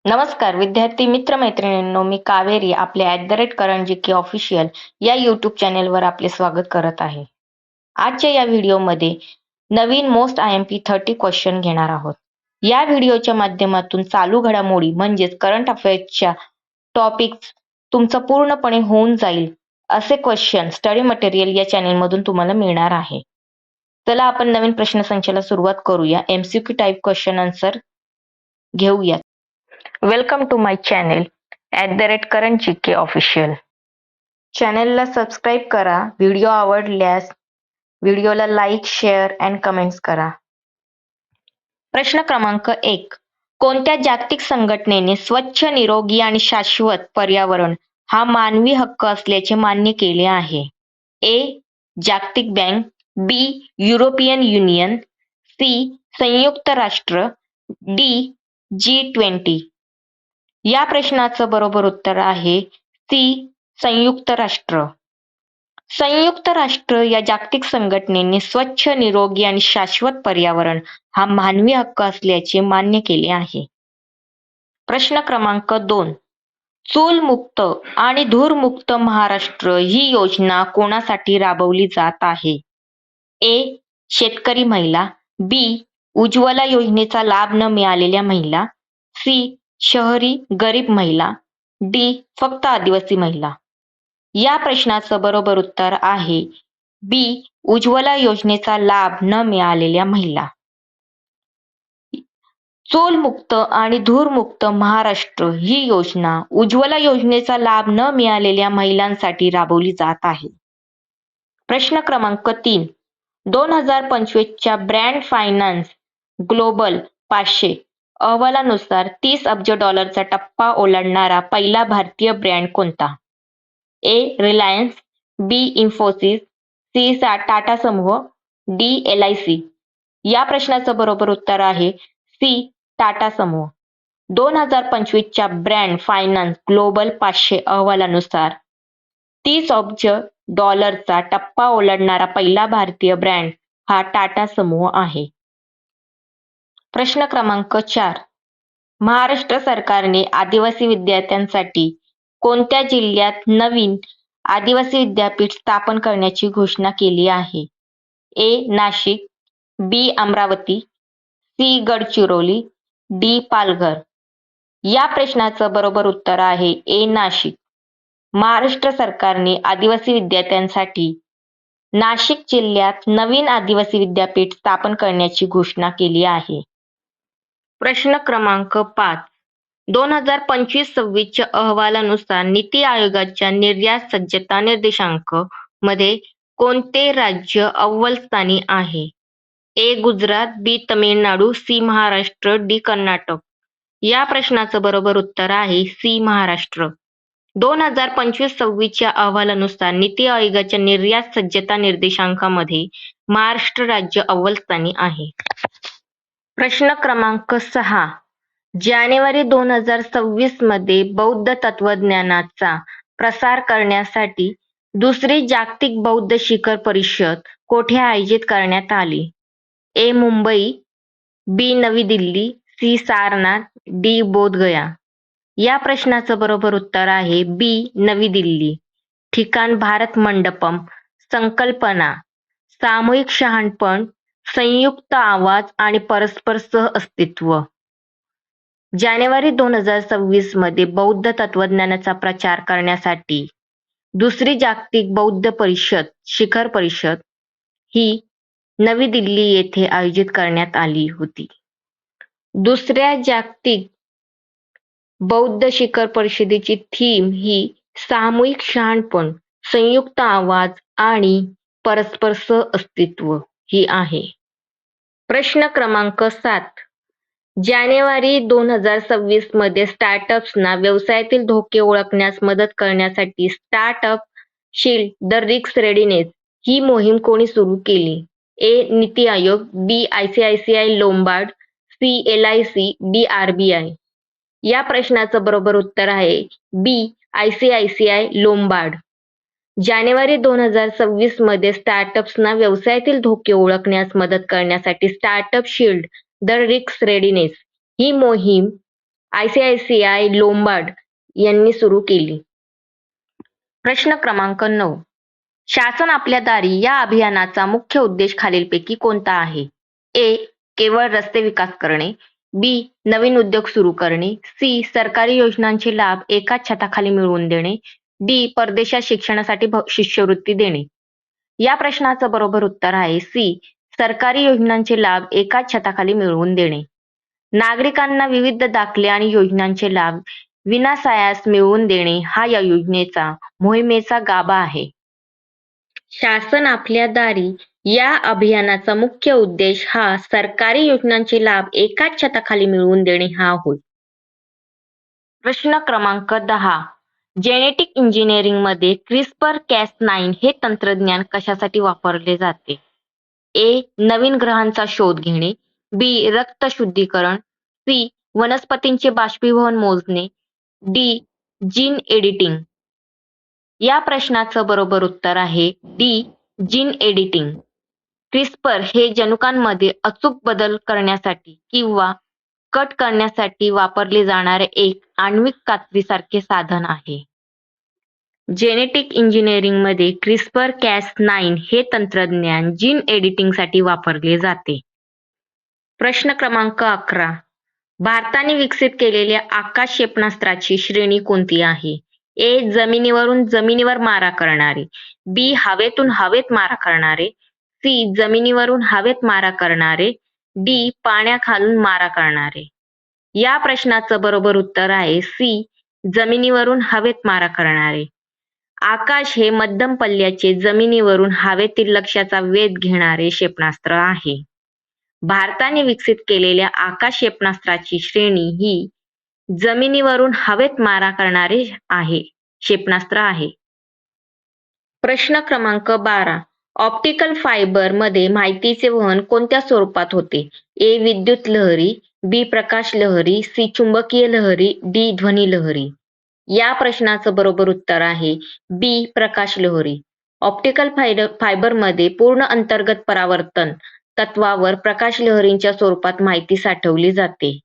नमस्कार विद्यार्थी मित्र मैत्रिणींनो, मी कावेरी आपले @करंजी ऑफिशियल या यूट्यूब चॅनेलवर आपले स्वागत करत आहे. आजच्या या व्हिडिओमध्ये नवीन मोस्ट IMP 30 क्वेश्चन घेणार आहोत. या व्हिडिओच्या माध्यमातून चालू घडामोडी म्हणजेच करंट अफेअर्सच्या टॉपिक्स तुमचं पूर्णपणे होऊन जाईल असे क्वेश्चन स्टडी मटेरियल या चॅनेलमधून तुम्हाला मिळणार आहे. चला आपण नवीन प्रश्नसंचाला सुरुवात करूया. MCQ टाईप क्वेश्चन आन्सर घेऊया. Welcome to my channel @current GK official. चॅनेलला सबस्क्राईब करा. व्हिडिओ आवडल्यास व्हिडिओला लाईक, शेअर अँड कमेंट्स करा. प्रश्न क्रमांक 1. कोणत्या जागतिक संघटनेने स्वच्छ, निरोगी आणि शाश्वत पर्यावरण हा मानवी हक्क असल्याचे मान्य केले आहे? A. जागतिक bank, B. European union, C. संयुक्त राष्ट्र, D. G20. या प्रश्नाचं बरोबर उत्तर आहे C. संयुक्त राष्ट्र. संयुक्त राष्ट्र या जागतिक संघटनेने स्वच्छ, निरोगी आणि शाश्वत पर्यावरण हा मानवी हक्क असल्याचे मान्य केले आहे. प्रश्न क्रमांक 2. चूलमुक्त आणि धूरमुक्त महाराष्ट्र ही योजना कोणासाठी राबवली जात आहे? A. शेतकरी महिला, B. उज्ज्वला योजनेचा लाभ न मिळालेल्या महिला, C. शहरी गरीब महिला, D. फक्त आदिवासी महिला. या प्रश्नाचं बरोबर उत्तर आहे B. उज्ज्वला योजनेचा लाभ न मिळालेल्या महिला. चूलमुक्त आणि धूरमुक्त महाराष्ट्र ही योजना उज्ज्वला योजनेचा लाभ न मिळालेल्या महिलांसाठी राबवली जात आहे. प्रश्न क्रमांक 3. 2025च्या ब्रँड फायनान्स ग्लोबल 500 अहवालानुसार $30 अब्ज टप्पा ओलांडणारा पहिला भारतीय ब्रँड कोणता? A. Reliance, B. Infosys, C. Tata समूह, D. LIC. या प्रश्नाचं बरोबर उत्तर आहे C. टाटा समूह. 2025च्या ब्रँड फायनान्स ग्लोबल 500 अहवालानुसार $30 अब्ज टप्पा ओलांडणारा पहिला भारतीय ब्रँड हा टाटा समूह आहे. प्रश्न क्रमांक 4. महाराष्ट्र सरकारने आदिवासी विद्यार्थ्यांसाठी कोणत्या जिल्ह्यात नवीन आदिवासी विद्यापीठ स्थापन करण्याची घोषणा केली आहे? A. Nashik, B. Amravati, C. Gadchiroli, D. Palghar. या प्रश्नाचं बरोबर उत्तर आहे A. नाशिक. महाराष्ट्र सरकारने आदिवासी विद्यार्थ्यांसाठी नाशिक जिल्ह्यात नवीन आदिवासी विद्यापीठ स्थापन करण्याची घोषणा केली आहे. प्रश्न क्रमांक 5. 2025-26च्या अहवालानुसार नीती आयोगाच्या निर्यात सज्जता निर्देशांक मध्ये कोणते राज्य अव्वल स्थानी आहे? A. Gujarat, B. Tamil Nadu, C. Maharashtra, D. Karnataka. या प्रश्नाचं बरोबर उत्तर आहे C. महाराष्ट्र. 2025-26च्या अहवालानुसार नीती आयोगाच्या निर्यात सज्जता निर्देशांकामध्ये महाराष्ट्र राज्य अव्वल स्थानी आहे. प्रश्न क्रमांक 6. जानेवारी 2026 मध्ये बौद्ध तत्वज्ञानाचा प्रसार करण्यासाठी दुसरी जागतिक बौद्ध शिखर परिषद कोठे आयोजित करण्यात आली? A. मुंबई, B. नवी दिल्ली, C. सारनाथ, D. बोधगया. या प्रश्नाचं बरोबर उत्तर आहे B. नवी दिल्ली. ठिकाण भारत मंडपम. संकल्पना सामूहिक शहाणपण, संयुक्त आवाज आणि परस्पर सह अस्तित्व. जानेवारी 2026 मध्ये बौद्ध तत्वज्ञानाचा प्रचार करण्यासाठी दुसरी जागतिक बौद्ध शिखर परिषद ही नवी दिल्ली येथे आयोजित करण्यात आली होती. दुसऱ्या जागतिक बौद्ध शिखर परिषदेची थीम ही सामूहिक शहाणपण, संयुक्त आवाज आणि परस्पर सह अस्तित्व ही आहे. प्रश्न क्रमांक 7. जानेवारी 2026 मध्ये स्टार्टअप्सना व्यवसायातील धोके ओळखण्यास मदत करण्यासाठी startup shield the risk readiness ही मोहीम कोणी सुरू केली? A. Niti Aayog, B. ICICI Lombard, C. LIC, D. RBI. या प्रश्नाचं बरोबर उत्तर आहे B. ICICI Lombard. जानेवारी 2026 मध्ये स्टार्टअप्सना व्यवसायातील धोके ओळखण्यास मदत करण्यासाठी startup shield the risk readiness ही मोहीम ICICI लोंबार्ड यांनी सुरू केली. प्रश्न क्रमांक 9. शासन आपल्या दारी या अभियानाचा मुख्य उद्देश खालीलपैकी कोणता आहे? A. केवळ रस्ते विकास करणे. B. नवीन उद्योग सुरू करणे. C. सरकारी योजनांचे लाभ एकाच छताखाली मिळवून देणे. D. परदेशात शिक्षणासाठी शिष्यवृत्ती देणे. या प्रश्नाचं बरोबर उत्तर आहे C. सरकारी योजनांचे लाभ एकाच छताखाली मिळवून देणे. नागरिकांना विविध दाखले आणि योजनांचे लाभ विनासायास मिळवून देणे हा या मोहिमेचा गाभा आहे. शासन आपल्या दारी या अभियानाचा मुख्य उद्देश हा सरकारी योजनांचे लाभ एकाच छताखाली मिळवून देणे हा होय. प्रश्न क्रमांक 10. जेनेटिक इंजिनिअरिंगमध्ये CRISPR-Cas9 हे तंत्रज्ञान कशासाठी वापरले जाते? A. नवीन ग्रहांचा शोध घेणे. B. रक्त शुद्धीकरण. C. वनस्पतींचे बाष्पीभवन मोजणे. D. Gene editing. या प्रश्नाचं बरोबर उत्तर आहे D. Gene editing. क्रिस्पर हे जनुकांमध्ये अचूक बदल करण्यासाठी किंवा कट करण्यासाठी वापरले जाणारे एक आण्विक कात्रीसारखे साधन आहे. जेनेटिक इंजिनिअरिंगमध्ये CRISPR-Cas9 हे तंत्रज्ञान जीन एडिटिंगसाठी वापरले जाते. प्रश्न क्रमांक 11. भारताने विकसित केलेल्या आकाश क्षेपणास्त्राची श्रेणी कोणती आहे? A. जमिनीवरून जमिनीवर मारा करणारे. B. हवेतून हवेत मारा करणारे. C. जमिनीवरून हवेत मारा करणारे. D. पाण्याखालून मारा करणारे. या प्रश्नाचं बरोबर उत्तर आहे C. जमिनीवरून हवेत मारा करणारे. आकाश हे मध्यम पल्ल्याचे जमिनीवरून हवेतील लक्ष्याचा वेध घेणारे क्षेपणास्त्र आहे. भारताने विकसित केलेल्या आकाश क्षेपणास्त्राची श्रेणी ही जमिनीवरून हवेत मारा करणारे क्षेपणास्त्र आहे. प्रश्न क्रमांक 12. ऑप्टिकल फायबर मध्ये माहितीचे वहन कोणत्या स्वरूपात होते? A. विद्युत लहरी. B. प्रकाश लहरी. C. चुंबकीय लहरी. D. ध्वनी लहरी. या प्रश्नाचं बरोबर उत्तर आहे B. प्रकाश लहरी. ऑप्टिकल फायबरमध्ये पूर्ण अंतर्गत परावर्तन तत्वावर प्रकाश लहरींच्या स्वरूपात माहिती साठवली जाते.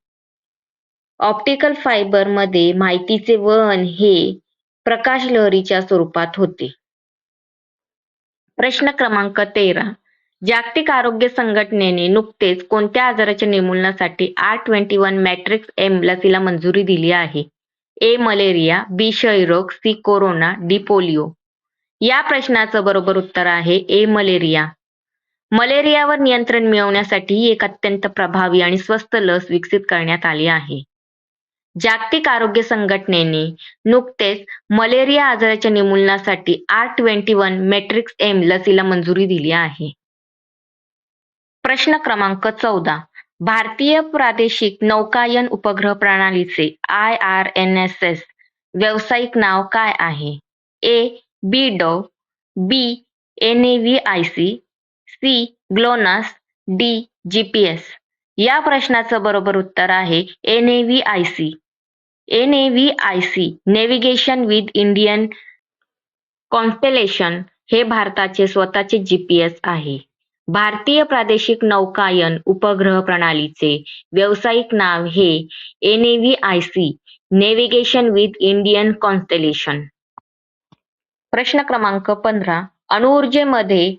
ऑप्टिकल फायबर मध्ये माहितीचे वहन हे प्रकाश लहरीच्या स्वरूपात होते. प्रश्न क्रमांक 13. जागतिक आरोग्य संघटनेने नुकतेच कोणत्या आजाराच्या निर्मूलनासाठी R21 मॅट्रिक्स M लसीला मंजुरी दिली आहे? A. मलेरिया. B. क्षयरोग. C. कोरोना. D. पोलिओ. या प्रश्नाचं बरोबर उत्तर आहे A. मलेरिया. मलेरियावर नियंत्रण मिळवण्यासाठी ही एक अत्यंत प्रभावी आणि स्वस्त लस विकसित करण्यात आली आहे. जागतिक आरोग्य संघटनेने नुकतेच मलेरिया आजाराच्या निर्मूलनासाठी R21 मॅट्रिक्स M लसीला मंजुरी दिली आहे. प्रश्न क्रमांक 14. भारतीय प्रादेशिक नौकायन उपग्रह प्रणालीचे IRNSS व्यावसायिक नाव काय आहे? A. BDOW. B. NAVIC. C. GLONASS. D. GPS. या प्रश्नाचं बरोबर उत्तर आहे NAVIC. NAVIC navigation with Indian constellation हे भारताचे स्वतःचे GPS आहे. भारतीय प्रादेशिक नौकायन उपग्रह प्रणालीचे व्यावसायिक नाव हे NAVIC navigation with Indian constellation. प्रश्न क्रमांक 15. अणुऊर्जेमध्ये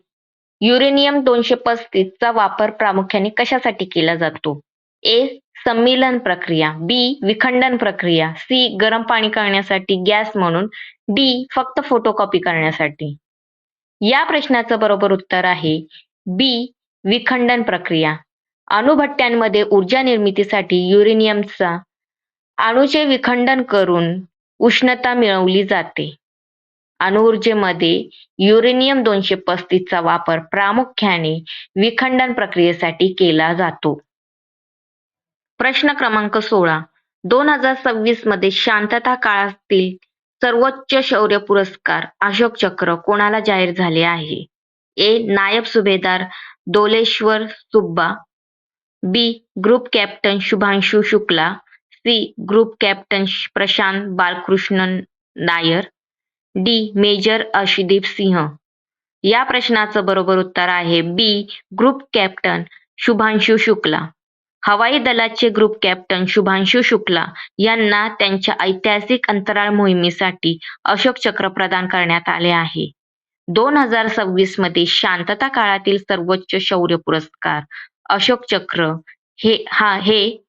युरेनियम 235 चा वापर प्रामुख्याने कशासाठी केला जातो? A. सम्मिलन प्रक्रिया. B. विखंडन प्रक्रिया. C. गरम पाणी करण्यासाठी गॅस म्हणून. D. फक्त फोटोकॉपी करण्यासाठी. या प्रश्नाचं बरोबर उत्तर आहे B. विखंडन प्रक्रिया. अणुभट्ट्यांमध्ये ऊर्जा निर्मितीसाठी युरेनियमचा अणूचे विखंडन करून उष्णता मिळवली जाते. अणुऊर्जेमध्ये युरेनियम 235 चा वापर प्रामुख्याने विखंडन प्रक्रियेसाठी केला जातो. प्रश्न क्रमांक 16. 2026 मध्ये शांतता काळातील सर्वोच्च शौर्य पुरस्कार अशोक चक्र कोणाला जाहीर झाले आहे? A. नायब सुभेदार Doleshwar Subba. B. Group captain Shubhanshu Shukla. C. Group captain Prashant Balakrishnan Nair. D. Major Arshdeep Singh. या प्रश्नाचं बरोबर उत्तर आहे B. Group captain Shubhanshu Shukla. हवाई दलाचे ग्रुप कॅप्टन शुभांशु शुक्ला यांना त्यांच्या ऐतिहासिक अंतराळ मोहिमेसाठी अशोक चक्र प्रदान करण्यात आले आहे. 2026 मध्ये शांतता काळातील सर्वोच्च शौर्य पुरस्कार अशोक चक्र हे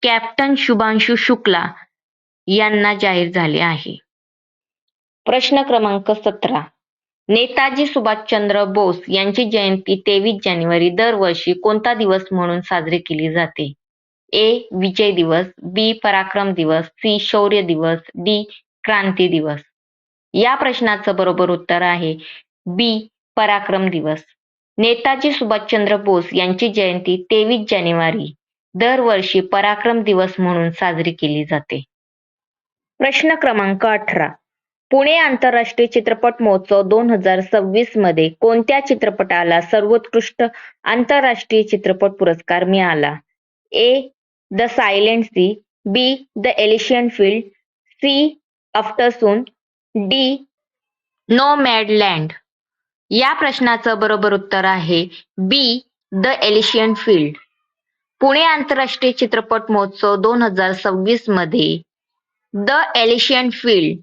कॅप्टन शुभांशु शुक्ला यांना जाहीर झाले आहे. प्रश्न क्रमांक 17. नेताजी सुभाषचंद्र बोस यांची जयंती 23 जानेवारी दरवर्षी कोणता दिवस म्हणून साजरी केली जाते? ए. विजय दिवस, बी. पराक्रम दिवस, सी. शौर्य दिवस, डी. क्रांती दिवस. या प्रश्नाचं बरोबर उत्तर आहे बी. पराक्रम दिवस. नेताजी सुभाषचंद्र बोस यांची जयंती 23 जानेवारी दरवर्षी पराक्रम दिवस म्हणून साजरी केली जाते. प्रश्न क्रमांक 18. पुणे आंतरराष्ट्रीय चित्रपट महोत्सव 2026 मध्ये कोणत्या चित्रपटाला सर्वोत्कृष्ट आंतरराष्ट्रीय चित्रपट पुरस्कार मिळाला? A. The silent sea, B. The Elysian field, C. Aftersun, D. Nomadland. या प्रश्नाचं बरोबर उत्तर आहे B. The Elysian field. Pune आंतरराष्ट्रीय चित्रपट महोत्सव 2026 मध्ये द एलिशियन फील्ड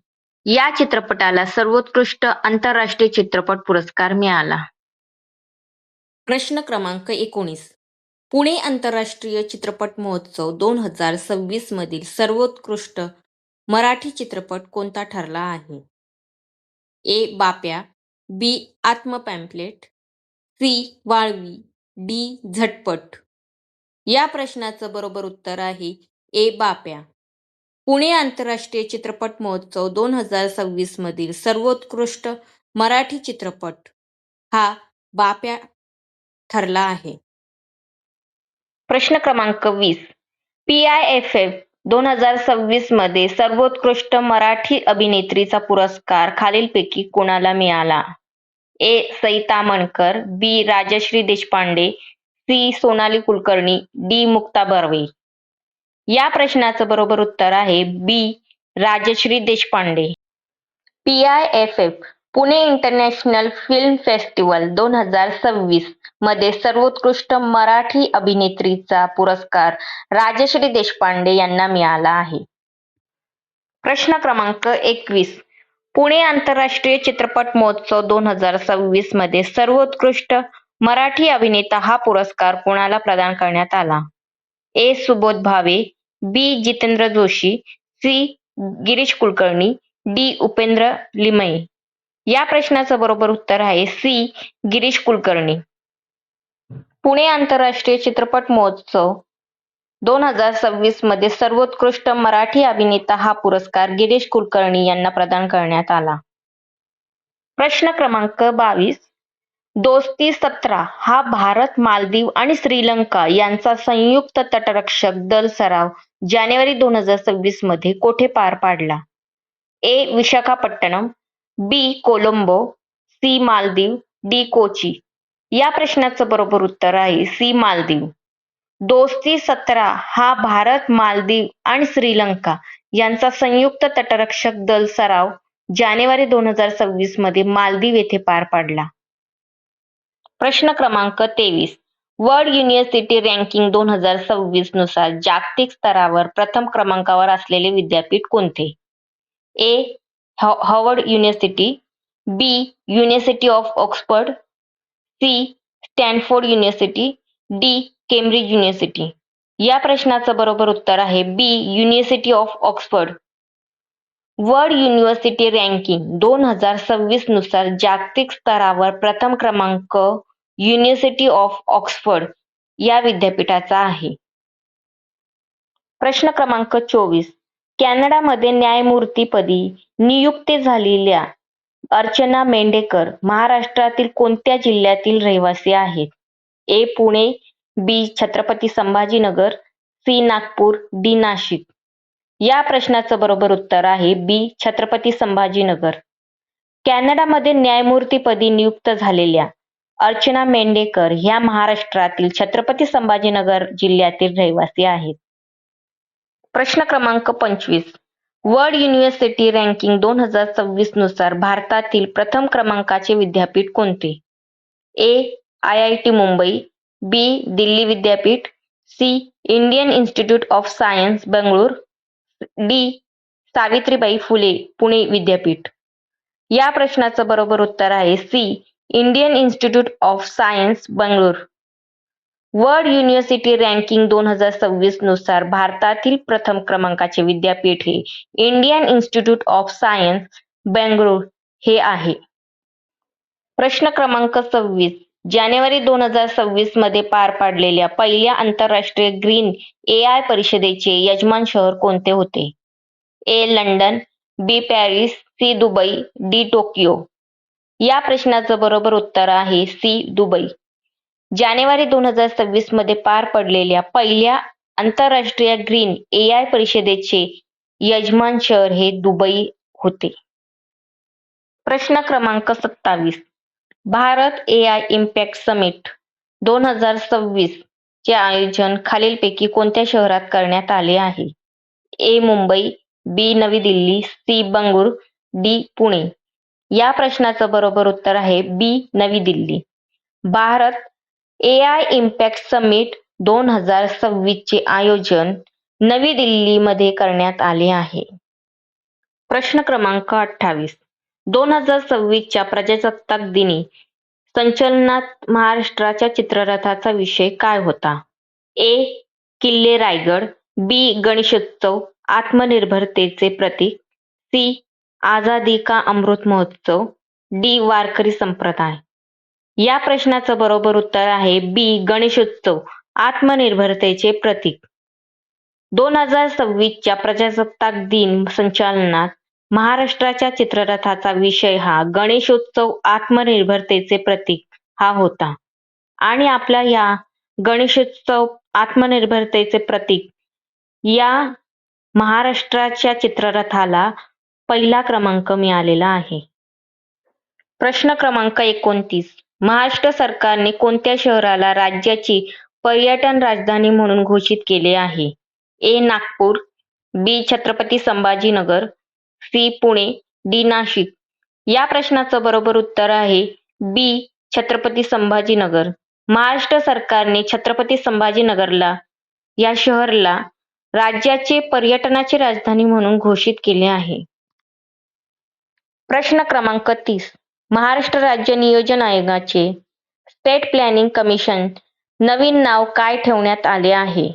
या चित्रपटाला सर्वोत्कृष्ट आंतरराष्ट्रीय चित्रपट पुरस्कार मिळाला. प्रश्न क्रमांक 19. पुणे आंतरराष्ट्रीय चित्रपट महोत्सव 2026 मधील सर्वोत्कृष्ट मराठी चित्रपट कोणता ठरला आहे? ए. बाप्या, बी. आत्मपॅम्पलेट, सी. वाळवी, डी. झटपट. या प्रश्नाचं बरोबर उत्तर आहे ए. बाप्या. पुणे आंतरराष्ट्रीय चित्रपट महोत्सव 2026 मधील सर्वोत्कृष्ट मराठी चित्रपट हा बाप्या ठरला आहे. प्रश्न क्रमांक 20. PIFF 2026 मध्ये सर्वोत्कृष्ट मराठी अभिनेत्रीचा पुरस्कार खालीलपैकी कोणाला मिळाला? A. Sai Tamhankar, B. Rajshri Deshpande, C. Sonali Kulkarni, D. Mukta Barve. या प्रश्नाचं बरोबर उत्तर आहे B. Rajshri Deshpande. PIFF Pune international film festival 2026 मध्ये सर्वोत्कृष्ट मराठी अभिनेत्रीचा पुरस्कार राजश्री देशपांडे यांना मिळाला आहे. प्रश्न क्रमांक 21. पुणे आंतरराष्ट्रीय चित्रपट महोत्सव 2026 मध्ये सर्वोत्कृष्ट मराठी अभिनेता हा पुरस्कार कोणाला प्रदान करण्यात आला? ए. सुबोध भावे, बी. जितेंद्र जोशी, सी. गिरीश कुलकर्णी, डी. उपेंद्र लिमये. या प्रश्नाचं बरोबर उत्तर आहे सी. गिरीश कुलकर्णी. पुणे आंतरराष्ट्रीय चित्रपट महोत्सव 2026 मध्ये सर्वोत्कृष्ट मराठी अभिनेता हा पुरस्कार गिरीश कुलकर्णी यांना प्रदान करण्यात आला. प्रश्न क्रमांक 22. दोस्ती 17 हा भारत, मालदीव आणि श्रीलंका यांचा संयुक्त तटरक्षक दल सराव जानेवारी 2026 मध्ये कोठे पार पाडला? ए. विशाखापट्टणम, बी. कोलंबो, सी. मालदीव, डी. कोची. या प्रश्नाचं बरोबर उत्तर आहे सी. मालदीव. दोस्ती 17 हा भारत, मालदीव आणि श्रीलंका यांचा संयुक्त तटरक्षक दल सराव जानेवारी 2026 मध्ये मालदीव येथे पार पडला. प्रश्न क्रमांक 23. वर्ल्ड युनिव्हर्सिटी रँकिंग 2026 नुसार जागतिक स्तरावर प्रथम क्रमांकावर असलेले विद्यापीठ कोणते? A. Harvard university, B. University of Oxford, C. Stanford university, D. Cambridge university. या प्रश्नाचं बरोबर उत्तर आहे B. University of Oxford. World university ranking 2026 नुसार जागतिक स्तरावर प्रथम क्रमांक युनिव्हर्सिटी ऑफ ऑक्सफर्ड या विद्यापीठाचा आहे. प्रश्न क्रमांक 24. कॅनडामध्ये न्यायमूर्तीपदी नियुक्त झालेल्या अर्चना मेंढेकर महाराष्ट्रातील कोणत्या जिल्ह्यातील रहिवासी आहेत? ए. पुणे, बी. छत्रपती संभाजीनगर, सी. नागपूर, डी. नाशिक. या प्रश्नाचं बरोबर उत्तर आहे बी. छत्रपती संभाजीनगर. कॅनडामध्ये न्यायमूर्तीपदी नियुक्त झालेल्या अर्चना मेंढेकर ह्या महाराष्ट्रातील छत्रपती संभाजीनगर जिल्ह्यातील रहिवासी आहेत. प्रश्न क्रमांक 25. वर्ल्ड युनिव्हर्सिटी रँकिंग 2026 नुसार भारतातील प्रथम क्रमांकाचे विद्यापीठ कोणते? ए. IIT Mumbai, B. दिल्ली विद्यापीठ, C. Indian Institute of Science Bengaluru. D. Savitribai Phule Pune विद्यापीठ. या प्रश्नाचं बरोबर उत्तर आहे C. Indian Institute of Science Bengaluru. World university ranking 2026 नुसार भारतातील प्रथम क्रमांकाचे विद्यापीठ हे Indian Institute of Science Bengaluru हे आहे. प्रश्न क्रमांक 26. जानेवारी 2026 मध्ये पार पाडलेल्या पहिल्या आंतरराष्ट्रीय ग्रीन एआय परिषदेचे यजमान शहर कोणते होते? A. London, B. Paris, C. Dubai, D. Tokyo. या प्रश्नाचं बरोबर उत्तर आहे सी. दुबई. जानेवारी 2026 मध्ये पार पडलेल्या पहिल्या आंतरराष्ट्रीय ग्रीन एआय परिषदेचे यजमान शहर हे दुबई होते. प्रश्न क्रमांक 27. भारत एआय इम्पॅक्ट समिट 2026 चे आयोजन खालीलपैकी कोणत्या शहरात करण्यात आले आहे? ए. मुंबई, बी. नवी दिल्ली, सी. बेंगळूर, डी. पुणे. या प्रश्नाचं बरोबर उत्तर आहे बी. नवी Delhi. Bharat AI impact summit 2026 चे आयोजन नवी दिल्लीमध्ये करण्यात आले आहे. प्रश्न क्रमांक 28. 2026 च्या प्रजासत्ताक दिनी संचलनात महाराष्ट्राच्या चित्ररथाचा विषय काय होता? ए. किल्ले रायगड, बी. गणेशोत्सव आत्मनिर्भरतेचे प्रतीक, सी. आझादी का अमृत महोत्सव, डी. वारकरी संप्रदाय. या प्रश्नाचं बरोबर उत्तर आहे बी. गणेशोत्सव आत्मनिर्भरतेचे प्रतीक. 2026 च्या प्रजासत्ताक दिन संचलनात महाराष्ट्राच्या चित्ररथाचा विषय हा गणेशोत्सव आत्मनिर्भरतेचे प्रतीक हा होता आणि आपल्या या गणेशोत्सव आत्मनिर्भरतेचे प्रतीक या महाराष्ट्राच्या चित्ररथाला पहिला क्रमांक मिळालेला आहे. प्रश्न क्रमांक 29. महाराष्ट्र सरकारने कोणत्या शहराला राज्याची पर्यटन राजधानी म्हणून घोषित केले आहे? ए. नागपूर, बी. छत्रपती संभाजीनगर, सी. पुणे, डी. नाशिक. या प्रश्नाचं बरोबर उत्तर आहे बी. छत्रपती संभाजीनगर. महाराष्ट्र सरकारने छत्रपती संभाजीनगरला या शहराला राज्याचे पर्यटनाची राजधानी म्हणून घोषित केले आहे. प्रश्न क्रमांक 30. महाराष्ट्र राज्य नियोजन आयोगाचे स्टेट प्लॅनिंग कमिशन नवीन नाव काय ठेवण्यात आले आहे?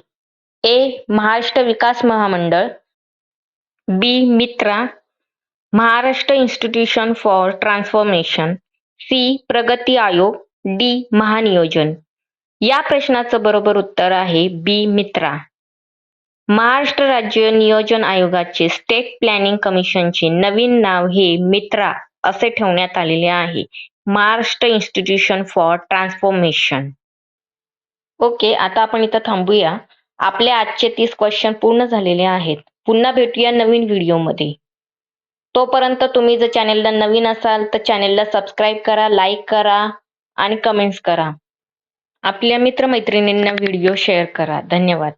ए. महाराष्ट्र विकास महामंडळ, B. Mitra, Maharashtra institution for transformation, C. प्रगती आयोग, डी. महानियोजन. या प्रश्नाचं बरोबर उत्तर आहे बी. मित्रा. महाराष्ट्र राज्य नियोजन आयोगाचे स्टेट प्लॅनिंग कमिशनचे नवीन नाव हे मित्रा असे ठेवण्यात आलेले आहे. Maharashtra institution for transformation. Okay, आता आपण इथं थांबूया. आपले आजचे 30 क्वेश्चन पूर्ण झालेले आहेत. पुन्हा भेटूया नवीन व्हिडिओमध्ये. तोपर्यंत तुम्ही जर चॅनेलला नवीन असाल तर चॅनेलला सबस्क्राईब करा, लाईक करा आणि कमेंट्स करा. आपल्या मित्रमैत्रिणींना व्हिडिओ शेअर करा. धन्यवाद.